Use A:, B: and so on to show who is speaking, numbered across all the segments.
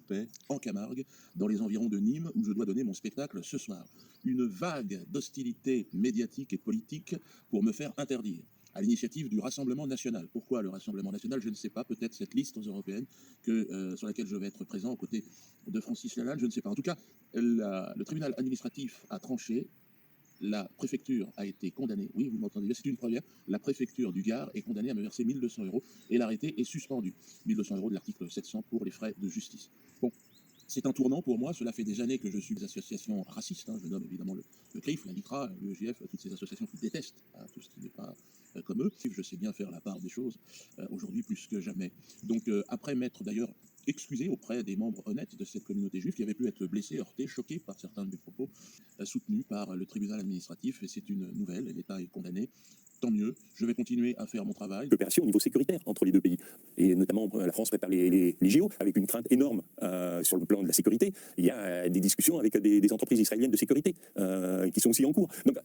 A: paix, en Camargue, dans les environs de Nîmes, où je dois donner mon spectacle ce soir. Une vague d'hostilité médiatique et politique pour me faire interdire, à l'initiative du Rassemblement national. Pourquoi le Rassemblement national? Je ne sais pas, peut-être cette liste aux européennes sur laquelle je vais être présent aux côtés de Francis Lalanne, je ne sais pas. En tout cas, le tribunal administratif a tranché. La préfecture a été condamnée, oui, vous m'entendez bien, c'est une première, la préfecture du Gard est condamnée à me verser 1 200 € et l'arrêté est suspendu. 1 200 € de l'article 700 pour les frais de justice. Bon, c'est un tournant pour moi, cela fait des années que je suis des associations racistes, je nomme évidemment le CRIF, la LICRA, l'UEJF, toutes ces associations qui détestent tout ce qui n'est pas comme eux. Je sais bien faire la part des choses, aujourd'hui plus que jamais. Donc après m'être d'ailleurs excusé auprès des membres honnêtes de cette communauté juive qui avaient pu être blessés, heurtés, choqués par certains de mes propos, soutenus par le tribunal administratif, et c'est une nouvelle, l'État est condamné. Tant mieux, je vais continuer à faire mon travail.
B: Coopération au niveau sécuritaire entre les deux pays. Et notamment, la France prépare les JO avec une crainte énorme sur le plan de la sécurité. Il y a des discussions avec des entreprises israéliennes de sécurité qui sont aussi en cours. Donc,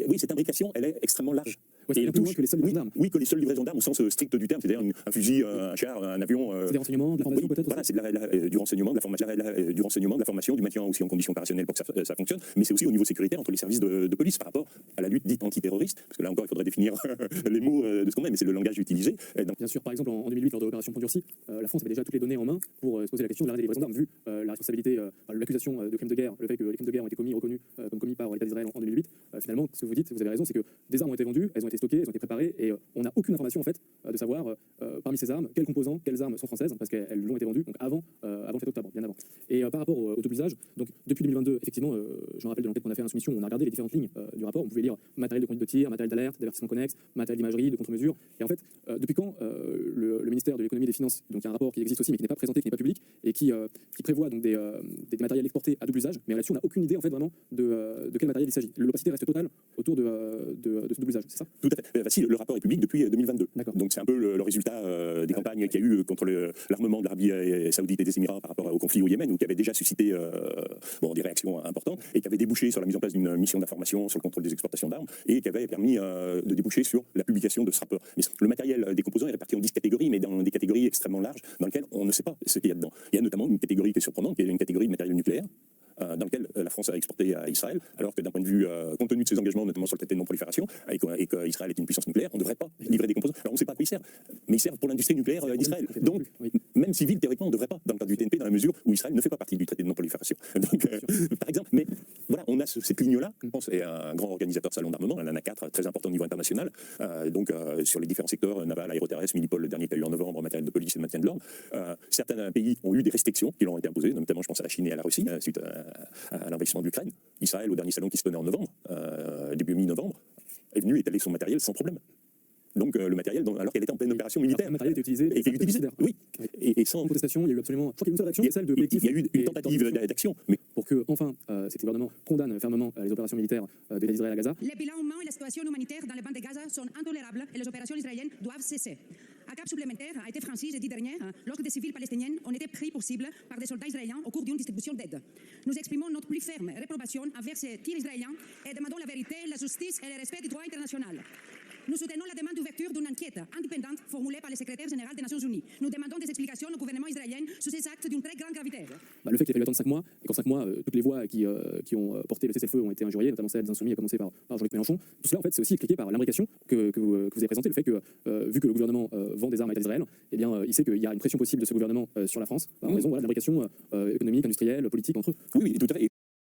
B: oui, cette imbrication, elle est extrêmement large.
C: Ouais, et elle touche que les seules livraisons d'armes.
B: Oui, que les seules livraisons d'armes au sens strict du terme, c'est-à-dire un fusil, un char, un avion.
C: C'est des renseignements, de la formation peut-être.
B: Voilà, c'est du renseignement, de la formation, du maintien aussi en conditions opérationnelles pour que ça fonctionne. Mais c'est aussi au niveau sécuritaire entre les services de police par rapport à la lutte dite antiterroriste. Parce que là encore, il faudrait définir les mots de ce qu'on met, mais c'est le langage utilisé. Donc...
C: Bien sûr, par exemple, en 2008, lors de l'opération Pont-Durcy, la France avait déjà toutes les données en main pour se poser la question de l'arrêt des livraisons d'armes, vu la responsabilité, l'accusation de crimes de guerre, le fait que les crimes de guerre ont été reconnus comme commis par l'État d'Israël en 2008. Finalement, ce que vous dites, vous avez raison, c'est que des armes ont été vendues, elles ont été stockées, elles ont été préparées, et on n'a aucune information en fait de savoir parmi ces armes, quels composants, quelles armes sont françaises, parce qu'elles ont été vendues donc avant le 7 octobre, bien avant. Et par rapport au double usage, donc depuis 2022, effectivement, je me rappelle de l'enquête qu'on a fait à Insoumission, on a regardé les différentes lignes du rapport, on pouvait lire matériel de conduite de tir, matériel d'alerte, d'avertissement connexe, matériel d'imagerie, de contre-mesure. Et en fait, depuis quand le ministère de l'économie et des finances, donc il y a un rapport qui existe aussi mais qui n'est pas présenté, qui n'est pas public, et qui prévoit donc des matériels exportés à double usage, mais là-dessus on n'a aucune idée en fait vraiment de quel matériel il s'agit. L'opacité reste totale autour de ce double usage, c'est ça?
B: Tout à fait. Si, le rapport est public depuis 2022. Donc c'est un peu le résultat des campagnes qu'il y a eu contre l'armement de l'Arabie Saoudite et des Émirats par rapport au conflit au Yémen, ou qui avait déjà suscité des réactions importantes, et qui avait débouché sur la mise en place d'une mission d'information sur le contrôle des exportations d'armes, et qui avait permis de déboucher sur la publication de ce rapport. Mais le matériel des composants est réparti en 10 catégories, mais dans des catégories extrêmement larges, dans lesquelles on ne sait pas ce qu'il y a dedans. Il y a notamment une catégorie qui est surprenante, qui est une catégorie de matériel nucléaire, dans lequel la France a exporté à Israël, alors que d'un point de vue, compte tenu de ses engagements, notamment sur le traité de non-prolifération, et qu'Israël est une puissance nucléaire, on ne devrait pas livrer des composants. Alors on ne sait pas à quoi ils servent, mais ils servent pour l'industrie nucléaire d'Israël. Donc, même civil, théoriquement, on ne devrait pas, dans le cadre du TNP, dans la mesure où Israël ne fait pas partie du traité de non-prolifération. Donc, par exemple, mais voilà, on a cette ligne-là. Je pense est un grand organisateur de salons d'armement, un ANA4 très important au niveau international, sur les différents secteurs, naval, aéroterrestre, Milipol, le dernier qu'il y a eu en novembre, matériel de police et de maintien de l'ordre. Certains pays ont eu des restrictions qui leur ont été imposées, notamment je pense à la Chine et à la Russie, suite à l'envahissement de l'Ukraine. Israël, au dernier salon qui se tenait en novembre, début mi-novembre, est venu étaler son matériel sans problème. Donc le matériel, alors qu'elle était en pleine opération militaire.
C: Le matériel était utilisé.
B: Et utilisé, oui. Et sans
C: contestation, il y a eu absolument. Je crois qu'il y a une seule réaction, celle de collectif.
B: Il y a eu une tentative d'action. Mais
C: pour que, enfin, cet gouvernement condamne fermement les opérations militaires de l'État d'Israël à Gaza.
D: Les bilans humains et la situation humanitaire dans les bandes de Gaza sont intolérables et les opérations israéliennes doivent cesser. Un cap supplémentaire a été franchi jeudi dernier lorsque des civils palestiniens ont été pris pour cible par des soldats israéliens au cours d'une distribution d'aide. Nous exprimons notre plus ferme réprobation envers ces tirs israéliens et demandons la vérité, la justice et le respect du droit international. Nous soutenons la demande d'ouverture d'une enquête indépendante formulée par le secrétaire général des Nations Unies. Nous demandons des explications au gouvernement israélien sur ces actes d'une très grande gravité.
C: Le fait qu'il a fallu attendre 5 mois, et qu'en 5 mois, toutes les voix qui ont porté le cessez-le-feu ont été injuriées, notamment celles des Insoumis, à commencer par Jean-Luc Mélenchon. Tout cela, en fait, c'est aussi expliqué par l'imbrication que vous avez présentée, le fait que, vu que le gouvernement vend des armes à l'État d'Israël, eh bien, il sait qu'il y a une pression possible de ce gouvernement sur la France, en raison de l'imbrication économique, industrielle, politique entre eux.
B: Oui, tout à fait.